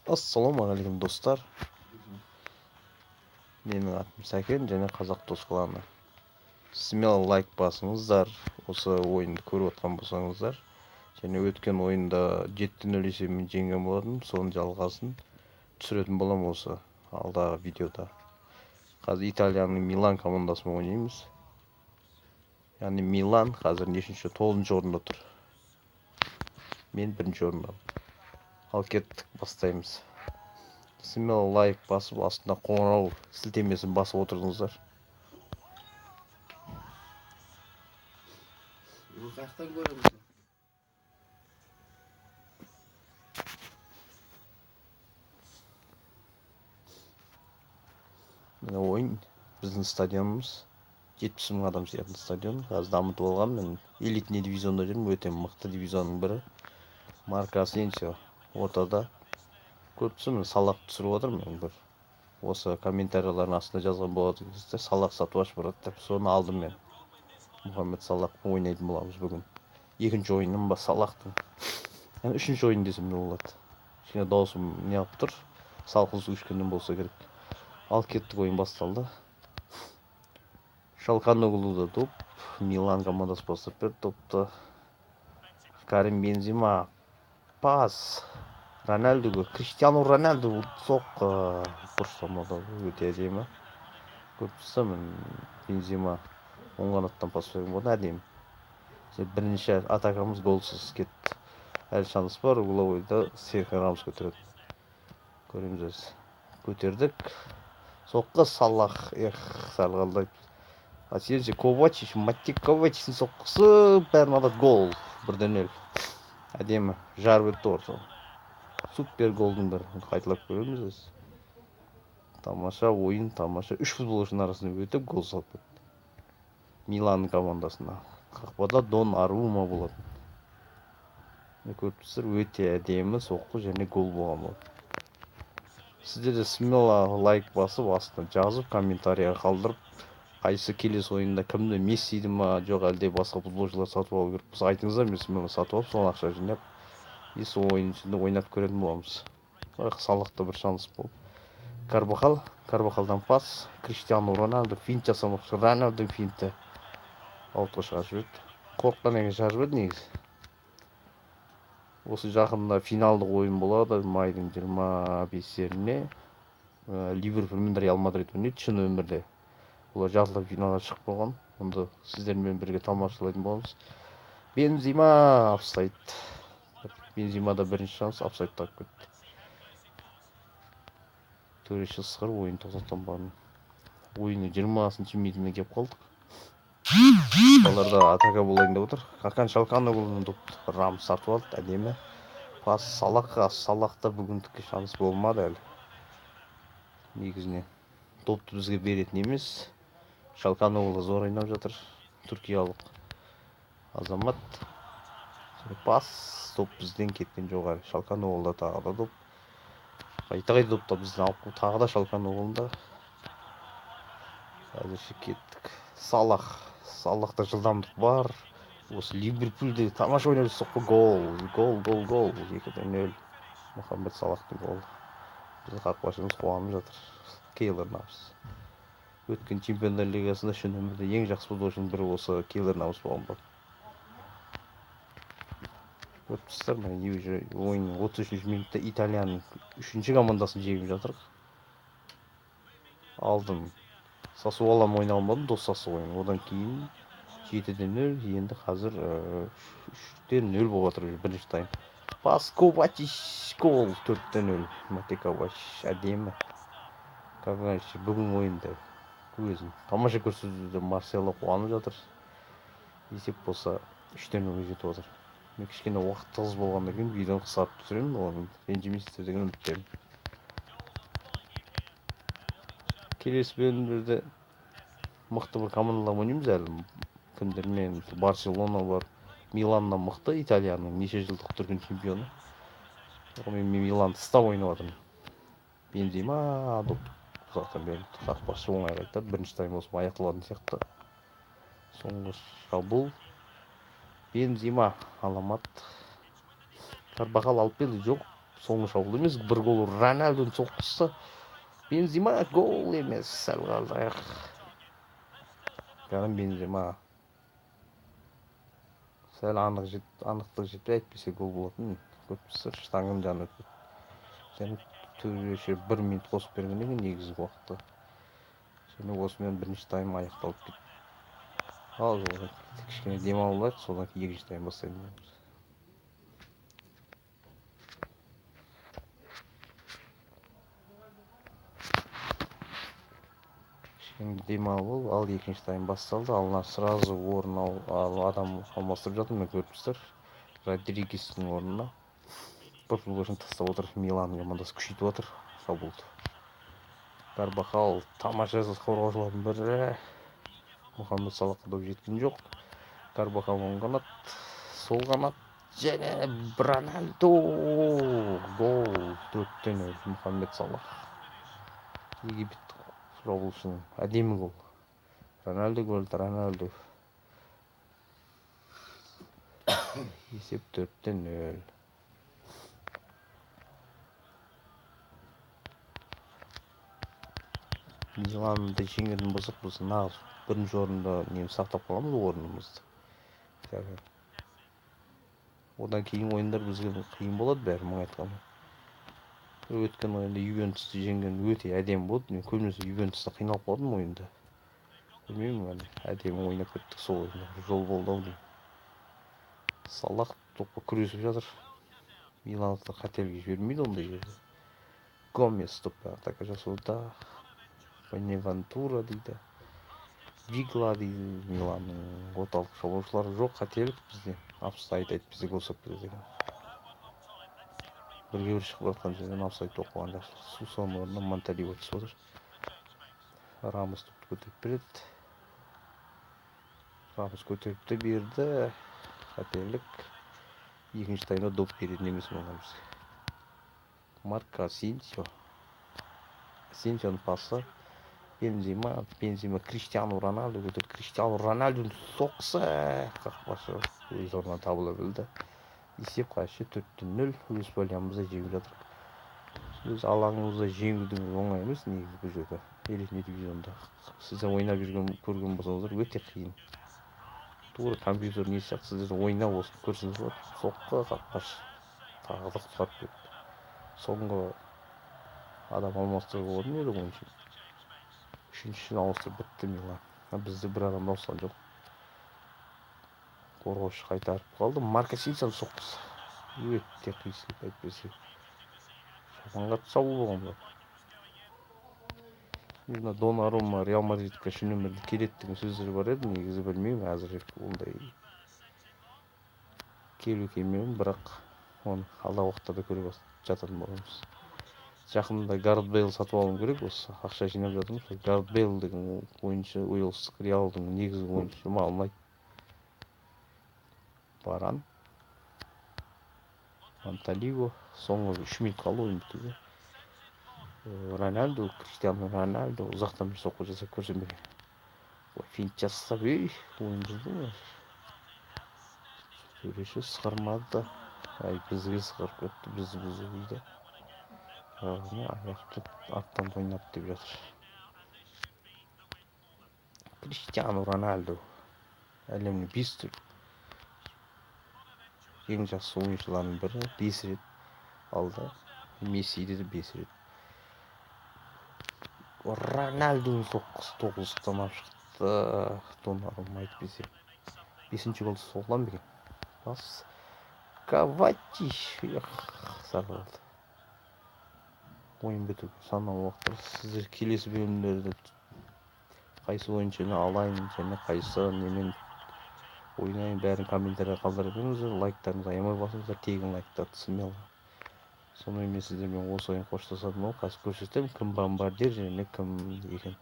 Ассалаумағалейкум достар. Менің атым Сәкен және Қазақ Дос кланы. Смело лайк басыңыздар, осы ойынды көріп отқан болсаңыздар. Және өткен ойында 7-0 есебімен жеңген болатын, соның жалғасын түсіретін болам осы алдағы видеода. Қазір Италияның Милан командасымен ойнаймыз. Яғни Милан қазір 9-ші орында тұр. Мен 1-ші орында. Ал кеттік, бастаймыз. Смело лайк басып, астына қоңырау сілтемесін басып отырыңыздар. Қаяқтан көреміз? Міне ойын, біздің стадионымыз 70 мың адам сиятын стадион. Қазір дамытып алған, мен элитный дивизионда жүрмін, өте мықты дивизионның бірі. Марко Асенсио ортада. Көріпсің, мен Салах түсіріп отырмын, бір осы комментариялардың астына жазған болады кезде Салах сатып ашып барады деп, соны алдым мен. Мұхаммед Салахпен ойнайтын боламыз бүгін. Екінші ойыным ба Салахтың. Yani үшінші ойын десем не болады. Кішкене даусым не алып тұр. Салқын су ішкеннен болса керек. Ал кеттік, ойын басталды. Шалқаногlu да топ. Милан командасы бастап берді топты. Карим Бензима. Пас. Рональдоға. Криштиану Роналду соққы. Бұрыштамада өте әдемі. Көріпсің, Бензима оң қанаттан пас берген болды, әдемі. Бірінші атакамыз голсыз кетті. Әлі шанс бар, угловойда Серхио Рамос көтереді. Көреміз өзі. Көтердік. Соққы Салах. Сәл қалдайды. Асенсио, Ковачич, Маттик Ковачичтің соққысы, бәрін алады, гол. 1-0. Әдемі. Жарып өтті орта. Супер голдың бір. Қайталап көреміз өзі. Тамаша ойын, тамаша. 3 футболшының арасында өтіп гол салып кетті. Милан командасына. Қақпада Дон Арума болады. Көріпсіздер, өте әдемі соққы және гол болған болады. Сіздер де смело лайк басып, астына жазып, комментарияға қалдырып, қайсы келесі ойында кімді, Мессиді ма, жоқ әлде басқа футболшылар сатып алу керек болса айтыңыздар, мен смело сатып алып, соны ақша жинап, сол ойын ішінде ойнап көретін боламыз. Салахта бір шанс болды. Карбахалдан пас, Криштиану Роналду финт жасамақшы, Роналду финті аутқа шығарып жіберді. Қорыққаннан кейін шығарып жіберді негізі. Осы жақында финалдық ойын болады, майдың 25-серіне. Ливерпуль мен Реал Мадрид ойнайды шын өмірде. Олар жартылай финалға шығып болған. Онда сіздермен бірге тамашалайтын боламыз. Бензима офсайд. Бензимада бірінші шанс, офсайд тағып кетті. Төреші ысқырып, ойын тоқтатқан барын. Ойыны 20-ші минутына кеп қалдық. Оларда атака болайын деп отыр. Хакан Шалқаногluның допты Рамос сатып алды, әдемі. Пас Салахқа. Салахта бүгіндікке шанс болмады әлі. Негізіне допты бізге беретін емес. Шалқаногlu зор ойнап жатыр. Түркиялық азамат. Пас, топ бізден кеткен жоғары. Шалқаногluда тағы да доп. Қайта допта бізден алып тағы да Шалқаногluда. Әзірше кеттік. Салахта жылдамдық бар. Осы Ливерпульде тамаша ойнап соққы, гол. 2-0. Мұхаммед Салахтың голы. Біздің қақпашымыз қуанып жатыр. Кейлор Навас. Өткен чемпиондар лигасында шын өмірде ең жақсы футболшының бірі осы Кейлор Навас болған болды. Көріпсіздер, ойынның 33-ші минутта Италияның 3-ші командасын жеңіп жатыр. Алдын Сасуоломен ойнаған болдым, дос Сасуоло ойын. Одан кейін 7-0, енді қазір 3-0 болып жатыр бірінші тайм. Пас Ковачич, гол. 4-0. Маттик Ковачич, әдемі. Ковачич бүгін ойында өзін тамаша көрсетуде Марсело қуанып жатыр. Есеп болса 3-0 жетіп отыр. Мен кішкене уақыт тығыз болғаннан кейін видеоны қысқартып түсіремін, оны ренжімейсіздер деген үміттемін. Келесі бөлімдерде мықты бір командалар ойнаймыз әлі. Кімдермен? Барселона бар. Миланнан мықты, Италияның неше жылдық дүркін чемпионы. Мен Миланды ұстап ойнап жатырмын. Бензима доп ұзақтан берді. Қақпашы оңай қайтады. Бірінші тайм болсын аяқталатын сияқты. Соңғы шабуыл. Бензима аламат. Карбахал алып келді, жоқ. соңғы шабуыл емес, бір гол Рональдоның соққысы. Бензима гол емес, сәл қалды аяқ. Карим Бензима сәл анықтық жетпей, әйтпесе гол болатын. Көпсір штангын жаны өтіп. Және төреші 1 минут қосып бергеннен кейін негізгі уақытта. Және осымен бірінші тайм аяқталып кетті. Ал кішкене демалып, содан кейін екінші тайм бастаймыз. Демалып, ал екінші тайм басталды. Алына сразу орын адам алмастырып жатыр, мен көріпсіздер. Родригестің орнына. Бір футболшыны тастап отыр, Милан командасы күшейтіп отыр шабуылды. Карбахал тамаша қорғаушылардың бірі. Мұхаммед Салах қадап жеткен жоқ. Карбахал оң қанат, сол қанат және Рональдо гол 4-0 Мұхаммед Салах. Египет шабуылшының әдемі гол. Рональдо golді, Рональдо. Есеп 4-0. Миланды жеңетін болсақ, біз нағыз бірінші орында сақтап қаламыз орнымызды. Одан кейін ойындар бізге қиын болады, бәрі мың айтқаны. Өткен ойында Ювентусты жеңген өте әдемі болды. Мен көбінесе Ювентуста қиналып қалдым ойында. Білмеймін, әдемі ойнап кеттік сол ойында. Жол болды ау деймін. Салах топқа күресіп жатыр. Миландықтар қателік жібермейді ондай жерде. Гомес топқа атака жасауда. Бонавентура дейді. Вигла дейді. Миланның орталық шабуылшылары жоқ, қателік бізде. Офсайд әйтпесе гол соқпайды деген. Бірге бір шығып жатқан жерден офсайд тоқылған жақсы. Сусон орнына Монталио түсіп отыр. Рамос топты көтеріп береді. Рамос көтеріп те берді. Қателік. Екінші тайымда доп береді немес болған бізге. Марко Асенсио. Асенсионың пасы. Бензима, Криштиану Роналду көтерді. Криштиану Роналдудың соққысы қақпашы өз орнынан табыла білді. Есеп қарсы 4-0 өз полиямызда жеңіп жатыр. Өз алаңымызда жеңудің оңай емес негізі бұл жерде. Элитный дивизионда. Сіздер ойнап жүрген көрген болсаңыздар өте қиын. Тура компьютер не сияқты сіздер ойнап осып көрсеңіз болады. Соққы қақпашы тағы да құтқарып кетті. Соңғы адам алмастырып орын еді ойыншы. Үшіншісін ауыстырып бітті Милан. Бізде бір адам ауысқан жоқ. Қорғаушы қайтарып қалды. Марко Асенсионың соққысы. Өте қисылып әйтпесе. Шапанға шабуыл болған жоқ. Мына Донарума Реал Мадридке үш нөмірді келеді деген сөздер бар еді. Негізі білмеймін, әзір ондай келмеуін, бірақ оны алдағы уақытта да көре жататын боламыз. Жақында Гарет Бейл сатып алуым керек, осы ақша жинап жатырмыз. Гарет Бейл деген ойыншы Уэльстік Реалдың негізгі ойыншысы маған ұнайды. Баран, Монталио, соңғы 3 минут қалды ойын бітуге. Рональдо, Криштиану Рональдо ұзақтан бір соққы жасап көрсетпеген. Финт жасап, ойын бұзды. Төреші сықырмады. Бізге сықырып кетті, бізді бұзды дейді. Аяқты аттан ойнап деп жатыр. Криштиану Рональдо әлемнің 5 түр ең жақсы ойыншыларының бірі, 5 рет алды. Мессиді де 5 рет. Рональдоның соққысы 9-ықтан ап шықты. Донарума айтпесе 5-ші голды соғылған бекен. Бас Каватиш сағылды. Ойын бітуге санаулы уақыттар. Сіздер келесі бөлімдерді қайсы ойыншыны алайын және қайсы немен ойнайын бәрін комментария қалдырып беріңіздер. Лайктарыңызды аямай басыңыздар, тегін лайктарды смело. Сонымен мен сіздермен осы ойын қоштасатын ол қазір көрсетемін, кім бомбардир және кім екен.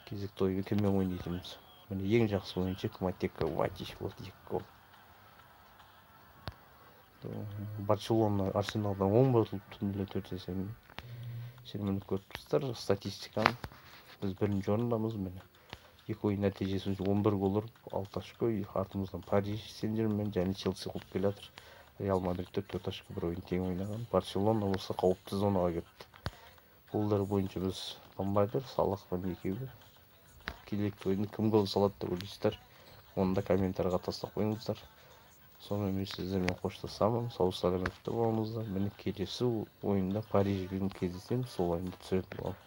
Кезекті ойын кіммен ойнайтынымыз. Міне ең жақсы ойыншы Матека Ватиш болды, 2 гол. Барселона Арсеналдан 10 ұтылып түнделе 4 есебімен. Сенімді көріпсіздер, статистиканы. Біз бірінші орындамыз міне. 2 ойын нәтижесі 11 гол ұрып, 6 очко артымыздан Париж Сен-Жермен және Челси қуып келатыр. Реал Мадридте 4-1 ойын тең ойнаған. Барселона болса қауіпті зонаға кетті. Голдар бойынша біз Ламбайдер, Салахпен екеуі. Келекті ойынды кім гол салады деп ойлайсыздар? Оны да комментарийға тастап қойыңыздар. Сонымен мен сіздермен қоштасамын. Сау саламатта болыңыздар. Міне келесі ойында Парижбен кездесеміз. Сол ойынды түсіретін боламын.